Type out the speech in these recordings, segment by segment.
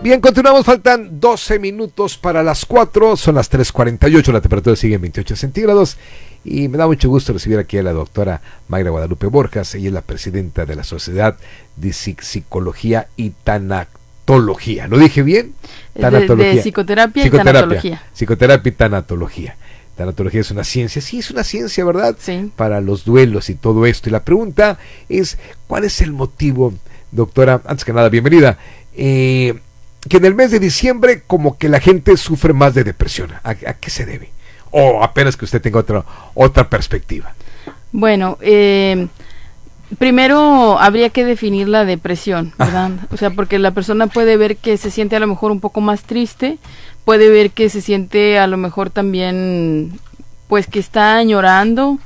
Bien, continuamos, faltan 12 minutos para las 4, son las 3:48, la temperatura sigue en 28 centígrados y me da mucho gusto recibir aquí a la doctora Mayra Guadalupe Borjas. Ella es la presidenta de la Sociedad de Psicología y Tanatología. ¿Lo dije bien? Tanatología. De psicoterapia y tanatología. Psicoterapia y tanatología. Tanatología es una ciencia, sí, es una ciencia, ¿verdad? Sí. Para los duelos y todo esto. Y la pregunta es, ¿cuál es el motivo, doctora? Antes que nada, bienvenida. Que en el mes de diciembre como que la gente sufre más de depresión. ¿A qué se debe? O apenas que usted tenga otra perspectiva. Bueno, primero habría que definir la depresión, ¿verdad? O sea, porque la persona puede ver que se siente a lo mejor un poco más triste, puede ver que se siente a lo mejor también, pues que está añorando,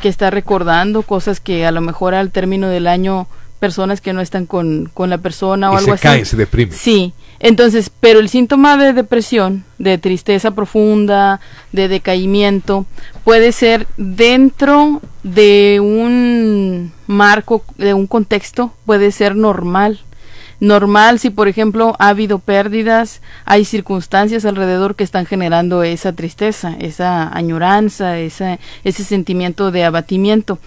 que está recordando cosas que a lo mejor al término del año, personas que no están con la persona o algo así. Se caen, se deprimen. Sí, entonces, pero el síntoma de depresión, de tristeza profunda, de decaimiento, puede ser dentro de un marco, de un contexto, puede ser normal. Normal si, por ejemplo, ha habido pérdidas, hay circunstancias alrededor que están generando esa tristeza, esa añoranza, ese sentimiento de abatimiento.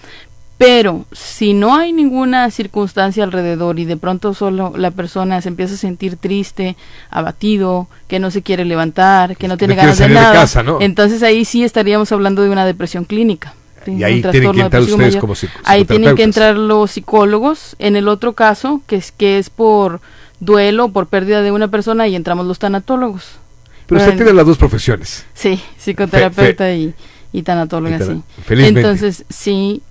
Pero si no hay ninguna circunstancia alrededor y de pronto solo la persona se empieza a sentir triste, abatido, que no se quiere levantar, que no tiene ganas de nada, casa, ¿no? Entonces ahí sí estaríamos hablando de una depresión clínica. Y ahí tienen que entrar ustedes como psicoterapeutas. Ahí tienen que entrar los psicólogos. En el otro caso, que es por duelo, por pérdida de una persona, y entramos los tanatólogos. Pero usted tiene las dos profesiones. Sí, psicoterapeuta y tanatóloga, sí. Felizmente. Entonces, sí,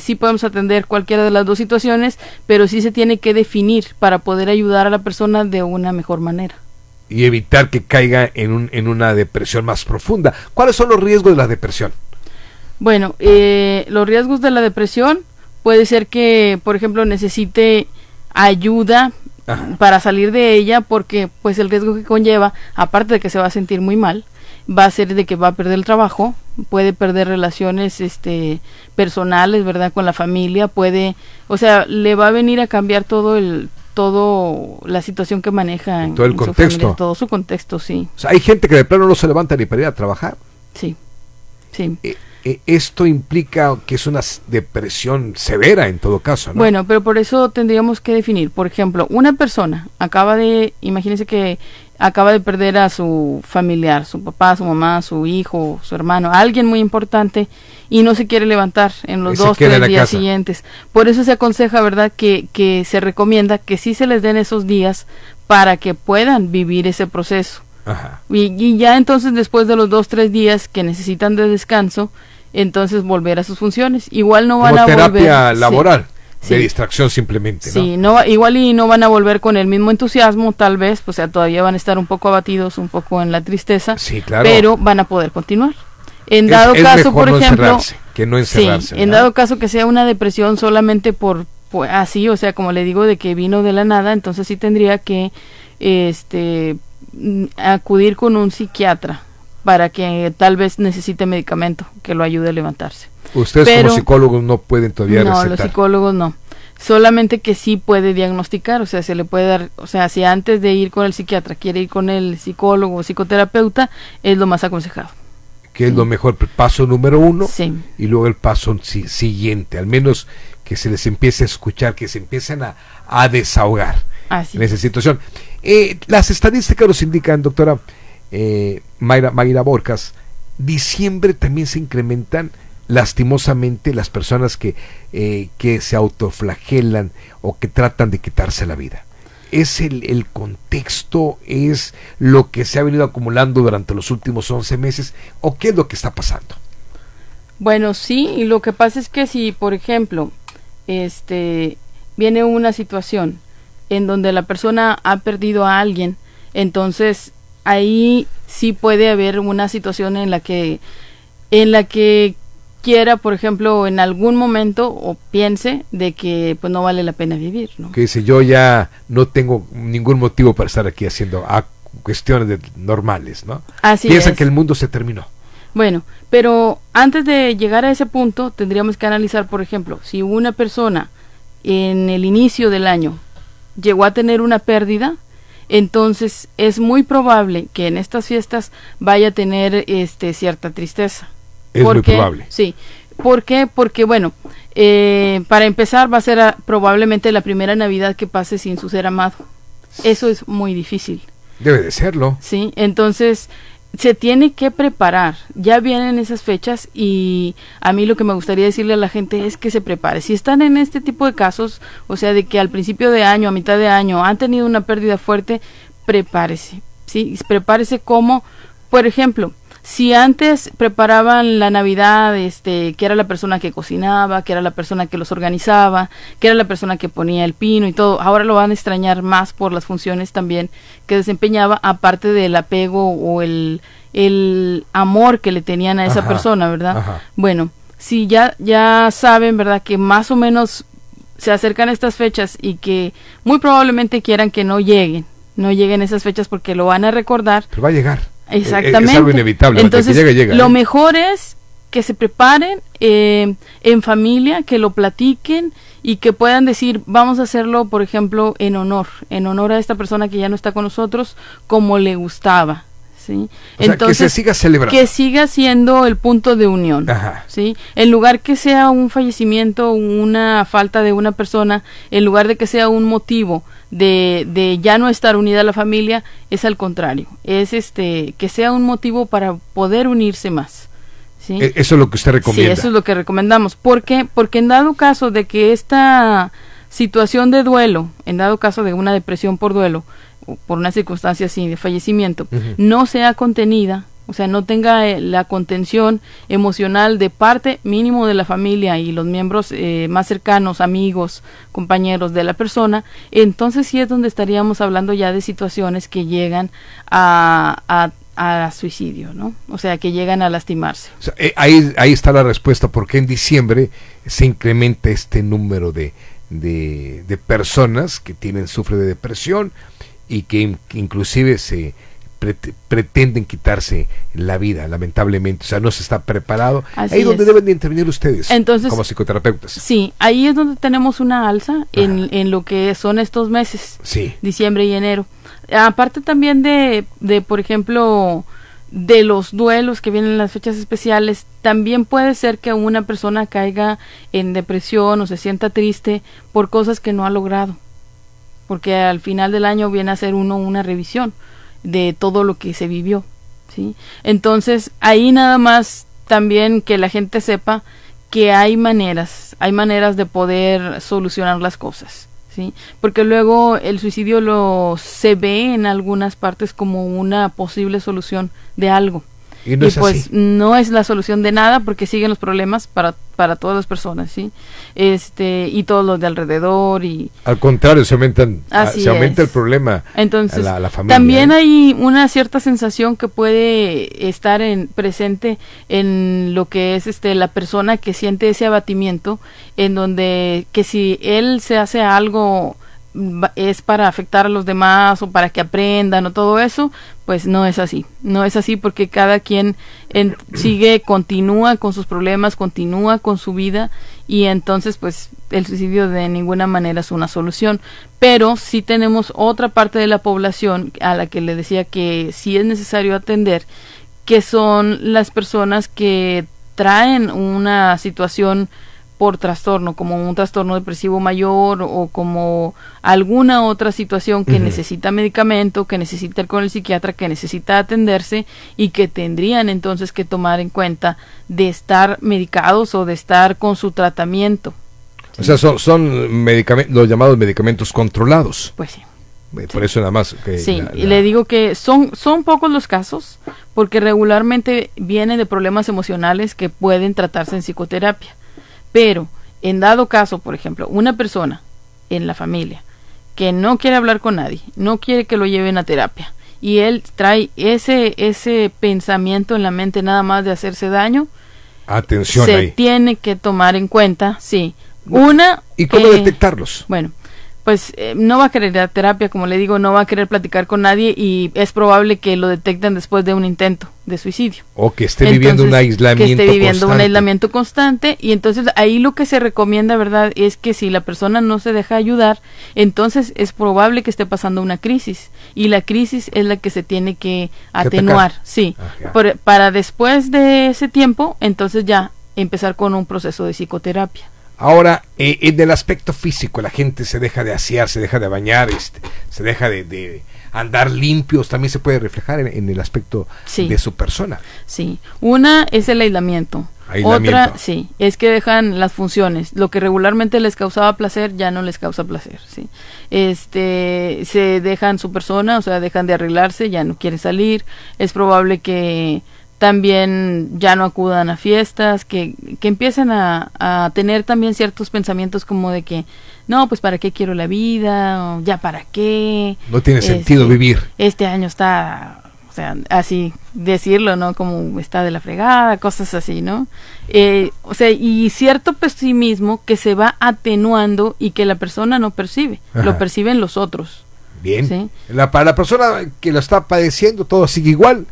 sí podemos atender cualquiera de las dos situaciones, pero sí se tiene que definir para poder ayudar a la persona de una mejor manera. Y evitar que caiga en una depresión más profunda. ¿Cuáles son los riesgos de la depresión? Bueno, los riesgos de la depresión puede ser que, por ejemplo, necesite ayuda para salir de ella, porque pues el riesgo que conlleva, aparte de que se va a sentir muy mal, va a ser de que va a perder el trabajo, puede perder relaciones personales, ¿verdad?, con la familia, le va a venir a cambiar todo la situación que maneja todo el contexto, familia, todo su contexto, sí. O sea, hay gente que de plano no se levanta ni para ir a trabajar. Sí. Esto implica que es una depresión severa en todo caso, ¿no? Bueno, pero por eso tendríamos que definir, por ejemplo, una persona imagínense que acaba de perder a su familiar, su papá, su mamá, su hijo, su hermano, alguien muy importante, y no se quiere levantar en los 2-3 días siguientes. Por eso se aconseja, ¿verdad?, que se recomienda que sí se les den esos días para que puedan vivir ese proceso. Ajá. Y ya entonces, después de los 2-3 días que necesitan de descanso, entonces volver a sus funciones. Igual no van a volver. Como terapia laboral. Sí. De distracción simplemente, ¿no? Sí, igual y no van a volver con el mismo entusiasmo, tal vez, o sea, todavía van a estar un poco abatidos, un poco en la tristeza, sí, claro, pero van a poder continuar. En dado caso, por ejemplo, que no encerrarse, sí, en dado caso que sea una depresión solamente por así, o sea, como le digo, de que vino de la nada, entonces sí tendría que acudir con un psiquiatra para que tal vez necesite medicamento que lo ayude a levantarse. Ustedes como psicólogos no pueden todavía recetar. No, los psicólogos no. Solamente que sí puede diagnosticar, o sea, se le puede dar, o sea, si antes de ir con el psiquiatra quiere ir con el psicólogo o psicoterapeuta, es lo más aconsejado. Que es lo mejor, paso número 1, sí, y luego el paso siguiente, al menos que se les empiece a escuchar, que se empiecen a desahogar en esa situación. Las estadísticas nos indican, doctora Mayra Borjas, diciembre también se incrementan lastimosamente las personas que se autoflagelan o que tratan de quitarse la vida. ¿Es el contexto, es lo que se ha venido acumulando durante los últimos 11 meses o qué es lo que está pasando? Bueno, sí, y lo que pasa es que si, por ejemplo, viene una situación en donde la persona ha perdido a alguien, entonces ahí sí puede haber una situación en la que quiera, por ejemplo, en algún momento o piense de que pues no vale la pena vivir, ¿no? Que dice, yo ya no tengo ningún motivo para estar aquí haciendo cuestiones normales, ¿no? Así piensan es. que el mundo se terminó. Bueno, pero antes de llegar a ese punto tendríamos que analizar, por ejemplo, si una persona en el inicio del año llegó a tener una pérdida, entonces es muy probable que en estas fiestas vaya a tener cierta tristeza. Es muy probable. Sí. ¿Por qué? Porque bueno, para empezar va a ser probablemente la primera Navidad que pase sin su ser amado. Eso es muy difícil. Debe de serlo. Sí, entonces se tiene que preparar. Ya vienen esas fechas y a mí lo que me gustaría decirle a la gente es que se prepare. Si están en este tipo de casos, o sea, de que al principio de año, a mitad de año han tenido una pérdida fuerte, prepárese. Sí, prepárese como, por ejemplo, si antes preparaban la Navidad, que era la persona que cocinaba, que era la persona que los organizaba, que era la persona que ponía el pino y todo, ahora lo van a extrañar más por las funciones también que desempeñaba, aparte del apego o el amor que le tenían a esa persona, ¿verdad? Ajá. Bueno, si ya saben, ¿verdad?, que más o menos se acercan estas fechas y que muy probablemente quieran que no lleguen esas fechas porque lo van a recordar. Pero va a llegar. Exactamente. Es algo inevitable. Entonces, que llega, lo mejor es que se preparen en familia, que lo platiquen y que puedan decir, vamos a hacerlo, por ejemplo, en honor a esta persona que ya no está con nosotros, como le gustaba. ¿Sí? Entonces, que se siga celebrando. Que siga siendo el punto de unión. Ajá. ¿Sí? En lugar que sea un fallecimiento, una falta de una persona, en lugar de que sea un motivo de ya no estar unida a la familia, es al contrario. Es que sea un motivo para poder unirse más. ¿Sí? Eso es lo que usted recomienda. Sí, eso es lo que recomendamos. ¿Por qué? Porque en dado caso de que esta situación de duelo, en dado caso de una depresión por duelo, por una circunstancia así de fallecimiento, no sea contenida, o sea, no tenga la contención emocional de parte mínimo de la familia y los miembros más cercanos, amigos, compañeros de la persona, entonces sí es donde estaríamos hablando ya de situaciones que llegan a suicidio, ¿no? O sea, que llegan a lastimarse. O sea, ahí está la respuesta, porque en diciembre se incrementa este número de personas que sufren de depresión y que inclusive se pretenden quitarse la vida, lamentablemente. O sea, no se está preparado. Así ahí es donde deben de intervenir ustedes. Entonces, como psicoterapeutas. Sí, ahí es donde tenemos una alza en lo que son estos meses, sí, diciembre y enero. Aparte también de por ejemplo, de los duelos que vienen en las fechas especiales, también puede ser que una persona caiga en depresión o se sienta triste por cosas que no ha logrado, porque al final del año viene a hacer una revisión de todo lo que se vivió, ¿sí? Entonces, ahí nada más también que la gente sepa que hay maneras de poder solucionar las cosas, ¿sí? Porque luego el suicidio se ve en algunas partes como una posible solución de algo. Y no es pues así. No es la solución de nada, porque siguen los problemas para todas las personas, ¿sí? Y todos los de alrededor y al contrario, se aumenta el problema. Entonces, a la familia. También hay una cierta sensación que puede estar presente en lo que es la persona que siente ese abatimiento, en donde que si él se hace algo es para afectar a los demás o para que aprendan o todo eso, pues no es así porque cada quien continúa con sus problemas, continúa con su vida, y entonces pues el suicidio de ninguna manera es una solución. Pero sí tenemos otra parte de la población a la que le decía que sí es necesario atender, que son las personas que traen una situación por trastorno, como un trastorno depresivo mayor o como alguna otra situación que necesita medicamento, que necesita ir con el psiquiatra, que necesita atenderse y que tendrían entonces que tomar en cuenta de estar medicados o de estar con su tratamiento. ¿Sí? O sea, son los llamados medicamentos controlados. Pues sí. Por eso nada más. Y le digo que son pocos los casos, porque regularmente vienen de problemas emocionales que pueden tratarse en psicoterapia. Pero, en dado caso, por ejemplo, una persona en la familia que no quiere hablar con nadie, no quiere que lo lleven a terapia, y él trae ese pensamiento en la mente nada más de hacerse daño, atención, se tiene que tomar en cuenta, sí. ¿Y cómo detectarlos? Bueno, pues no va a querer ir a terapia, como le digo, no va a querer platicar con nadie y es probable que lo detecten después de un intento de suicidio. O que esté viviendo un aislamiento constante. Y entonces ahí lo que se recomienda, ¿verdad?, es que si la persona no se deja ayudar, entonces es probable que esté pasando una crisis. Y la crisis es la que se tiene que atenuar. Sí, para después de ese tiempo, entonces ya empezar con un proceso de psicoterapia. Ahora, en el aspecto físico, la gente se deja de asear, se deja de bañar, se deja de andar limpios, también se puede reflejar en el aspecto de su persona. Sí, una es el aislamiento. Otra, sí, es que dejan las funciones. Lo que regularmente les causaba placer, ya no les causa placer, sí. Se dejan su persona, o sea, dejan de arreglarse, ya no quieren salir. Es probable que también ya no acudan a fiestas, que empiecen a tener también ciertos pensamientos como de que, no, pues para qué quiero la vida, o ya para qué. No tiene sentido vivir. Este año está, o sea, así decirlo, ¿no? Como está de la fregada, cosas así, ¿no? O sea, y cierto pesimismo que se va atenuando y que la persona no percibe, lo perciben los otros. Bien, ¿sí? Para la persona que lo está padeciendo todo sigue igual.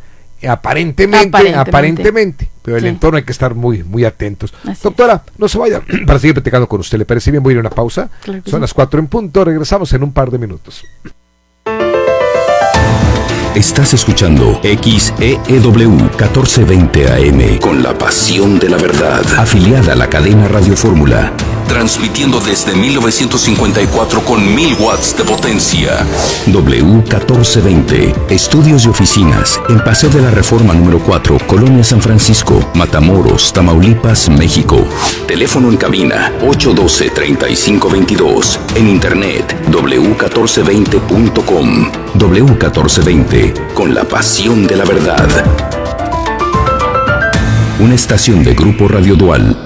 Aparentemente, pero el entorno hay que estar muy atentos. Así doctora, no se vaya para seguir platicando con usted, ¿le parece bien? Voy a ir a una pausa, claro. Son las 4 en punto, regresamos en un par de minutos. Estás escuchando XEEW 1420 AM con la pasión de la verdad, afiliada a la cadena Radio Fórmula, transmitiendo desde 1954 con 1000 watts de potencia. W1420, estudios y oficinas en Paseo de la Reforma número 4, Colonia San Francisco, Matamoros, Tamaulipas, México. Teléfono en cabina 812-3522, en internet w1420.com. W1420, con la pasión de la verdad. Una estación de Grupo Radio Dual.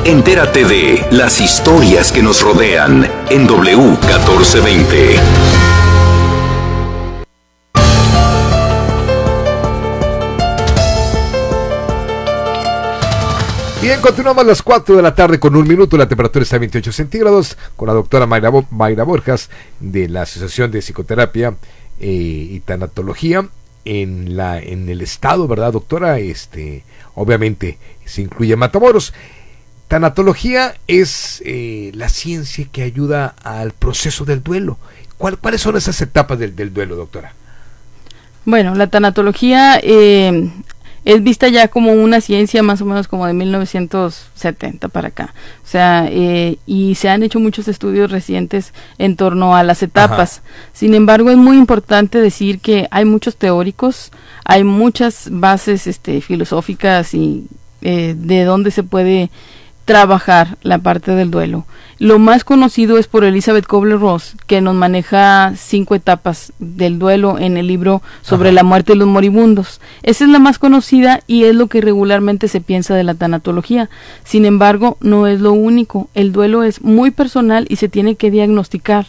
Entérate de las historias que nos rodean en W1420. Bien, continuamos a las 4 de la tarde con 1 minuto, la temperatura está a 28 centígrados, con la doctora Mayra Borjas de la Asociación de Psicoterapia y Tanatología en el estado, ¿verdad, doctora? Obviamente se incluye Matamoros. Tanatología es la ciencia que ayuda al proceso del duelo. ¿Cuáles son esas etapas del duelo, doctora? Bueno, la tanatología es vista ya como una ciencia más o menos como de 1970 para acá. O sea, y se han hecho muchos estudios recientes en torno a las etapas. Sin embargo, es muy importante decir que hay muchos teóricos, hay muchas bases filosóficas y de dónde se puede trabajar la parte del duelo. Lo más conocido es por Elizabeth Kubler-Ross, que nos maneja 5 etapas del duelo en el libro sobre la muerte de los moribundos. Esa es la más conocida y es lo que regularmente se piensa de la tanatología. Sin embargo, no es lo único. El duelo es muy personal y se tiene que diagnosticar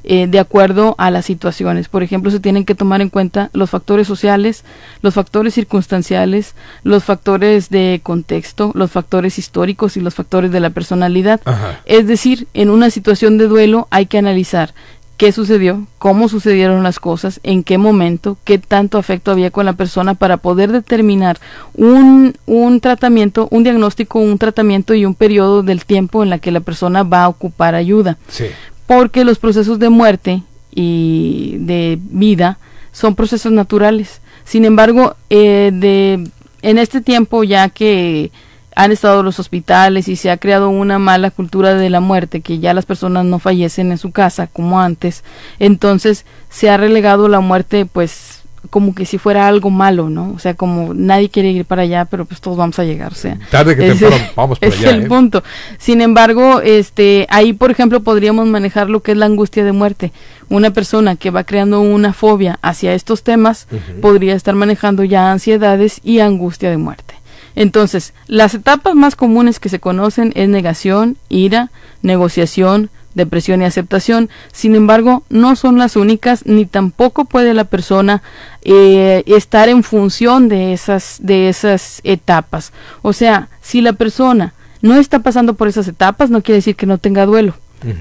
de acuerdo a las situaciones. Por ejemplo, se tienen que tomar en cuenta los factores sociales, los factores circunstanciales, los factores de contexto, los factores históricos y los factores de la personalidad. Es decir, en una situación de duelo hay que analizar qué sucedió, cómo sucedieron las cosas, en qué momento, qué tanto afecto había con la persona para poder determinar un tratamiento, un diagnóstico, un tratamiento y un periodo del tiempo en la que la persona va a ocupar ayuda. Sí. Porque los procesos de muerte y de vida son procesos naturales. Sin embargo, en este tiempo, ya que han estado los hospitales y se ha creado una mala cultura de la muerte, que ya las personas no fallecen en su casa como antes, entonces se ha relegado la muerte pues como que si fuera algo malo, ¿no? O sea, como nadie quiere ir para allá, pero pues todos vamos a llegar, o sea, tarde que temprano vamos para allá. Es el punto. Sin embargo, ahí por ejemplo podríamos manejar lo que es la angustia de muerte. Una persona que va creando una fobia hacia estos temas podría estar manejando ya ansiedades y angustia de muerte. Entonces, las etapas más comunes que se conocen es negación, ira, negociación, depresión y aceptación. Sin embargo, no son las únicas, ni tampoco puede la persona estar en función de esas etapas. O sea, si la persona no está pasando por esas etapas, no quiere decir que no tenga duelo.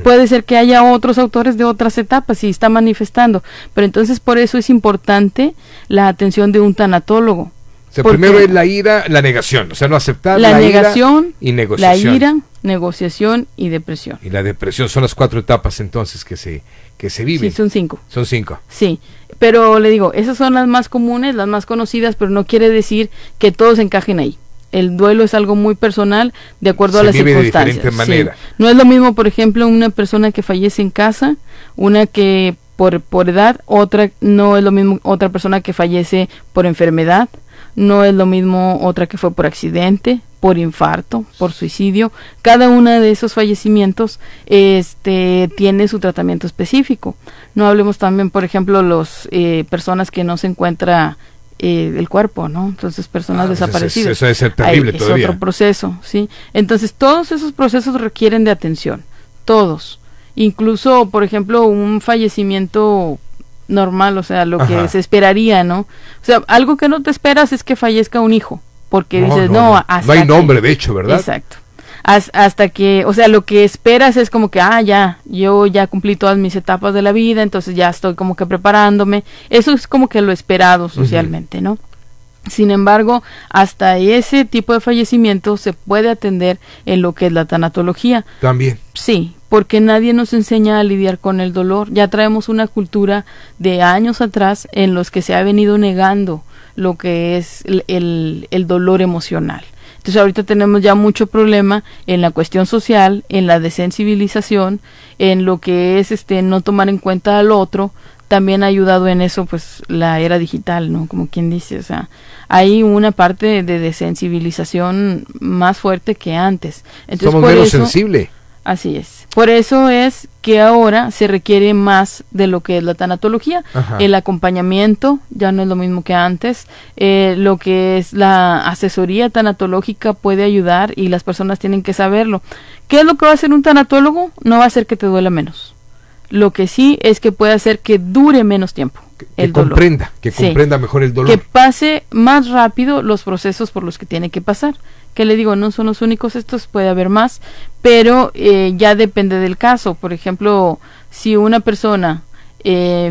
Puede ser que haya otros autores de otras etapas y está manifestando, pero entonces por eso es importante la atención de un tanatólogo. O sea, primero es la ira, la negación, o sea, no aceptar la negación, ira y negociación. La ira, negociación y depresión. Y la depresión son las 4 etapas entonces que se viven. Sí, son 5. Son 5. Sí, pero le digo, esas son las más comunes, las más conocidas, pero no quiere decir que todos encajen ahí. El duelo es algo muy personal de acuerdo a las circunstancias. De diferente manera. Sí. No es lo mismo, por ejemplo, una persona que fallece en casa, una que por edad, otra no es lo mismo otra persona que fallece por enfermedad, no es lo mismo otra que fue por accidente, por infarto, por suicidio. Cada uno de esos fallecimientos tiene su tratamiento específico. No hablemos también, por ejemplo, los personas que no se encuentra el cuerpo, ¿no? Entonces, personas desaparecidas. Eso debe ser terrible todavía. Es otro proceso, ¿sí? Entonces, todos esos procesos requieren de atención, todos. Incluso, por ejemplo, un fallecimiento normal, o sea, lo que se esperaría, ¿no? O sea, algo que no te esperas es que fallezca un hijo, porque dices, no hay nombre, de hecho, ¿verdad? Exacto. Hasta que, o sea, lo que esperas es como que, yo ya cumplí todas mis etapas de la vida, entonces ya estoy como que preparándome. Eso es como que lo esperado socialmente, ¿no? Sin embargo, hasta ese tipo de fallecimiento se puede atender en lo que es la tanatología. También. Sí, porque nadie nos enseña a lidiar con el dolor. Ya traemos una cultura de años atrás en los que se ha venido negando lo que es el dolor emocional. Entonces ahorita tenemos ya mucho problema en la cuestión social, en la desensibilización, en lo que es no tomar en cuenta al otro. También ha ayudado en eso pues la era digital, ¿no? Como quien dice, o sea, hay una parte de desensibilización más fuerte que antes. Entonces, somos menos sensibles. Así es. Por eso es que ahora se requiere más de lo que es la tanatología. El acompañamiento ya no es lo mismo que antes. Lo que es la asesoría tanatológica puede ayudar y las personas tienen que saberlo. ¿Qué es lo que va a hacer un tanatólogo? No va a hacer que te duela menos. Lo que sí es que puede hacer que dure menos tiempo el dolor. Que comprenda mejor el dolor. Que pase más rápido los procesos por los que tiene que pasar. Que le digo, no son los únicos estos, puede haber más, pero ya depende del caso. Por ejemplo, si una persona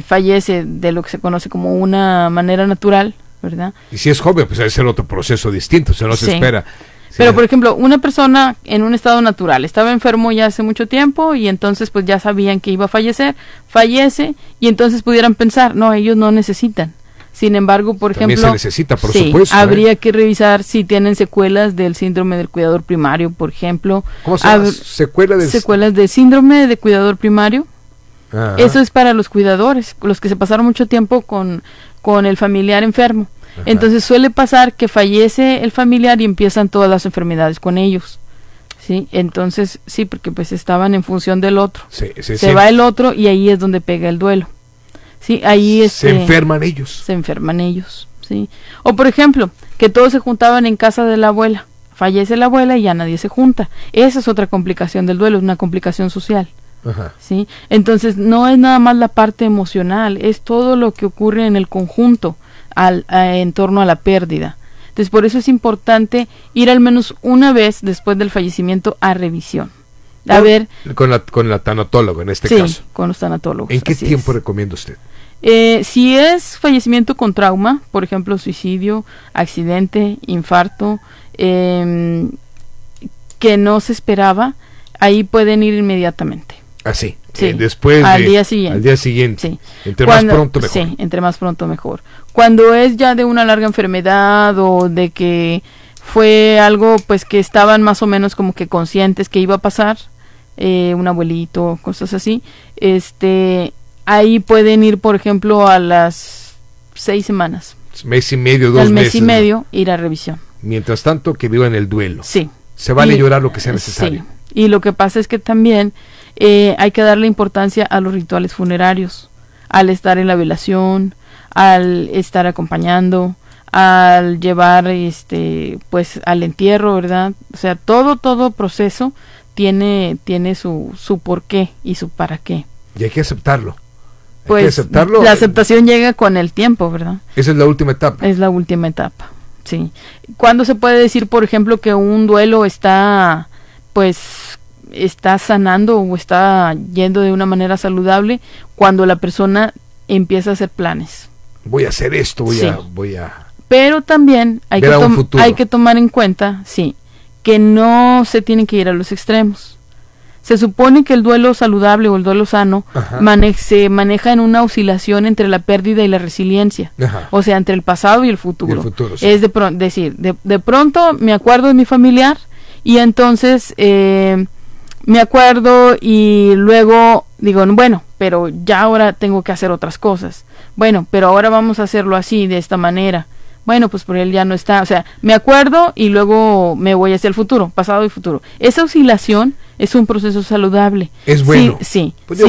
fallece de lo que se conoce como una manera natural, ¿verdad? Y si es joven, pues debe ser otro proceso distinto, se no se espera. Pero, por ejemplo, una persona en un estado natural, estaba enfermo ya hace mucho tiempo y entonces pues ya sabían que iba a fallecer, fallece y entonces pudieran pensar, no, ellos no necesitan. Sin embargo, por también ejemplo, se necesita, por supuesto, habría que revisar si tienen secuelas del síndrome del cuidador primario, por ejemplo. ¿Cómo se llama? Secuelas del síndrome de cuidador primario. Ajá. Eso es para los cuidadores, los que se pasaron mucho tiempo con el familiar enfermo. Ajá. Entonces suele pasar que fallece el familiar y empiezan todas las enfermedades con ellos. ¿Sí? Entonces, sí, porque pues estaban en función del otro. Se va el otro y ahí es donde pega el duelo. Sí, ahí se enferman ellos. Se enferman ellos, sí. O por ejemplo, que todos se juntaban en casa de la abuela. Fallece la abuela y ya nadie se junta. Esa es otra complicación del duelo, es una complicación social. Ajá. ¿Sí? Entonces, no es nada más la parte emocional, es todo lo que ocurre en el conjunto en torno a la pérdida. Entonces, por eso es importante ir al menos una vez después del fallecimiento a revisión. A ver, con la tanatóloga en este caso. Sí, con los tanatólogos. ¿En qué tiempo recomienda usted? Si es fallecimiento con trauma, por ejemplo, suicidio, accidente, infarto, que no se esperaba, ahí pueden ir inmediatamente. Así. Sí, después al día siguiente. Al día siguiente. Sí. Entre más pronto mejor. Sí, entre más pronto mejor. Cuando es ya de una larga enfermedad o de que fue algo pues que estaban más o menos como que conscientes que iba a pasar, un abuelito, cosas así, ahí pueden ir, por ejemplo, a las 6 semanas. Mes y medio, 2 meses. Al mes y medio, ir a revisión. Mientras tanto, que vivan el duelo. Sí. Se vale llorar lo que sea necesario. Sí. Y lo que pasa es que también hay que darle importancia a los rituales funerarios, al estar en la velación, al estar acompañando, al llevar pues al entierro, ¿verdad? O sea, todo proceso tiene su porqué y su para qué. Y hay que aceptarlo. Pues la aceptación llega con el tiempo, ¿verdad? Esa es la última etapa. Es la última etapa, sí. ¿Cuándo se puede decir, por ejemplo, que un duelo está sanando o está yendo de una manera saludable? Cuando la persona empieza a hacer planes. Voy a hacer esto, voy a... Pero también hay que tomar en cuenta, sí, que no se tienen que ir a los extremos. Se supone que el duelo saludable o el duelo sano se maneja en una oscilación entre la pérdida y la resiliencia. Ajá. O sea, entre el pasado y el futuro. Sí. Es decir, de pronto me acuerdo de mi familiar y entonces me acuerdo y luego digo, bueno, pero ya ahora tengo que hacer otras cosas. Bueno, pero ahora vamos a hacerlo así, de esta manera. Bueno, pues por él ya no está. O sea, me acuerdo y luego me voy hacia el futuro, pasado y futuro. Esa oscilación es un proceso saludable. Es bueno. Sí. Pues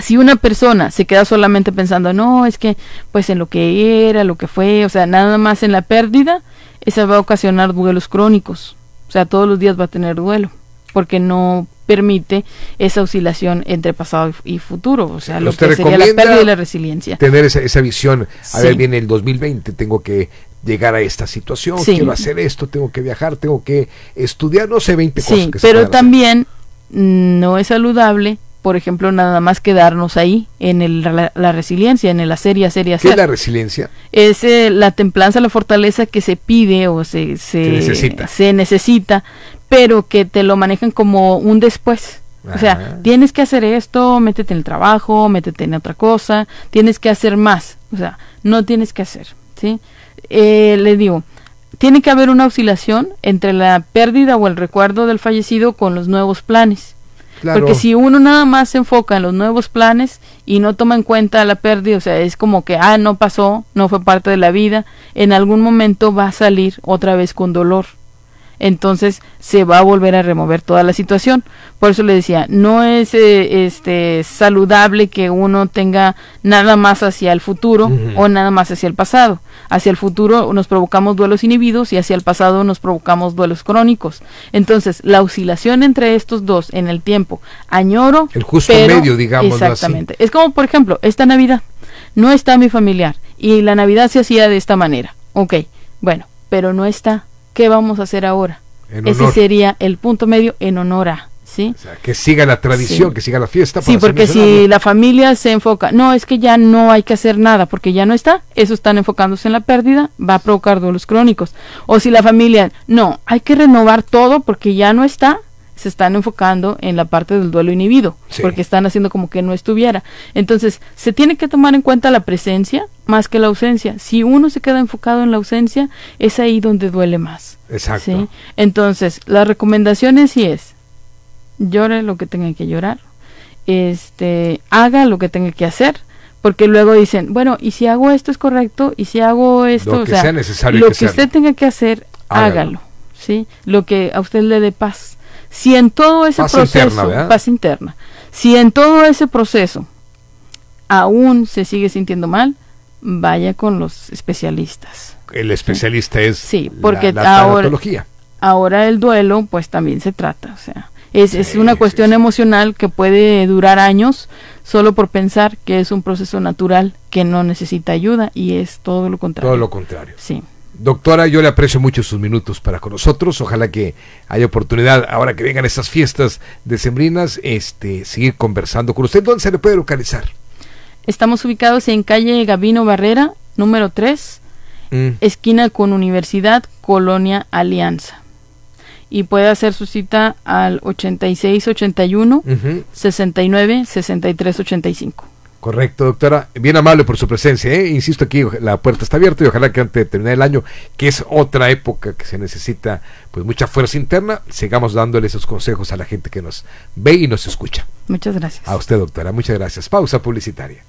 si una persona se queda solamente pensando, no, es que pues en lo que era, lo que fue, o sea, nada más en la pérdida, esa va a ocasionar duelos crónicos. O sea, todos los días va a tener duelo, porque no permite esa oscilación entre pasado y futuro, o sea, lo que sería la pérdida y la resiliencia. Tener esa visión, a ver, viene el 2020, tengo que llegar a esta situación, quiero hacer esto, tengo que viajar, tengo que estudiar, no sé, 20 cosas que pero también no es saludable, por ejemplo, nada más quedarnos ahí en la resiliencia, en el hacer y hacer y hacer. ¿Qué es la resiliencia? Es la templanza, la fortaleza que se pide o se necesita, pero que te lo manejan como un después. O sea, tienes que hacer esto, métete en el trabajo, métete en otra cosa, tienes que hacer más. O sea, no tienes que hacer, ¿sí? Les digo, tiene que haber una oscilación entre la pérdida o el recuerdo del fallecido con los nuevos planes. Claro. Porque si uno nada más se enfoca en los nuevos planes y no toma en cuenta la pérdida, o sea, es como que, no pasó, no fue parte de la vida, en algún momento va a salir otra vez con dolor. Entonces se va a volver a remover toda la situación. Por eso le decía, no es saludable que uno tenga nada más hacia el futuro o nada más hacia el pasado. Hacia el futuro nos provocamos duelos inhibidos y hacia el pasado nos provocamos duelos crónicos. Entonces la oscilación entre estos dos en el tiempo, añoro, el justo medio, digamos. Exactamente. Así. Es como, por ejemplo, esta Navidad no está mi familiar y la Navidad se hacía de esta manera. Ok, bueno, pero no está. ¿Qué vamos a hacer ahora? Ese sería el punto medio, en honor a, ¿sí? O sea, que siga la tradición, que siga la fiesta. Sí, porque si la familia se enfoca, no, es que ya no hay que hacer nada, porque ya no está, eso están enfocándose en la pérdida, va a provocar duelos crónicos. O si la familia, no, hay que renovar todo porque ya no está, se están enfocando en la parte del duelo inhibido, porque están haciendo como que no estuviera. Entonces, se tiene que tomar en cuenta la presencia más que la ausencia. Si uno se queda enfocado en la ausencia, es ahí donde duele más. Exacto. ¿Sí? Entonces, las recomendaciones sí es, llore lo que tenga que llorar, haga lo que tenga que hacer, porque luego dicen, bueno, y si hago esto es correcto, y si hago esto, lo que sea necesario, lo que usted tenga que hacer, hágalo, ¿sí? Lo que a usted le dé paz. Si en todo ese proceso, paz interna, si en todo ese proceso aún se sigue sintiendo mal, vaya con los especialistas. El especialista es porque la tanatología. Ahora el duelo pues también se trata, o sea, es una cuestión emocional que puede durar años solo por pensar que es un proceso natural que no necesita ayuda, y es todo lo contrario. Todo lo contrario. Sí. Doctora, yo le aprecio mucho sus minutos para con nosotros. Ojalá que haya oportunidad, ahora que vengan estas fiestas decembrinas, seguir conversando con usted. ¿Dónde se le puede localizar? Estamos ubicados en calle Gabino Barrera, número 3, esquina con Universidad, Colonia Alianza. Y puede hacer su cita al 8681 69 63 85. Correcto, doctora. Bien amable por su presencia, ¿eh? Insisto, aquí la puerta está abierta y ojalá que antes de terminar el año, que es otra época que se necesita pues mucha fuerza interna, sigamos dándole esos consejos a la gente que nos ve y nos escucha. Muchas gracias. A usted, doctora, muchas gracias. Pausa publicitaria.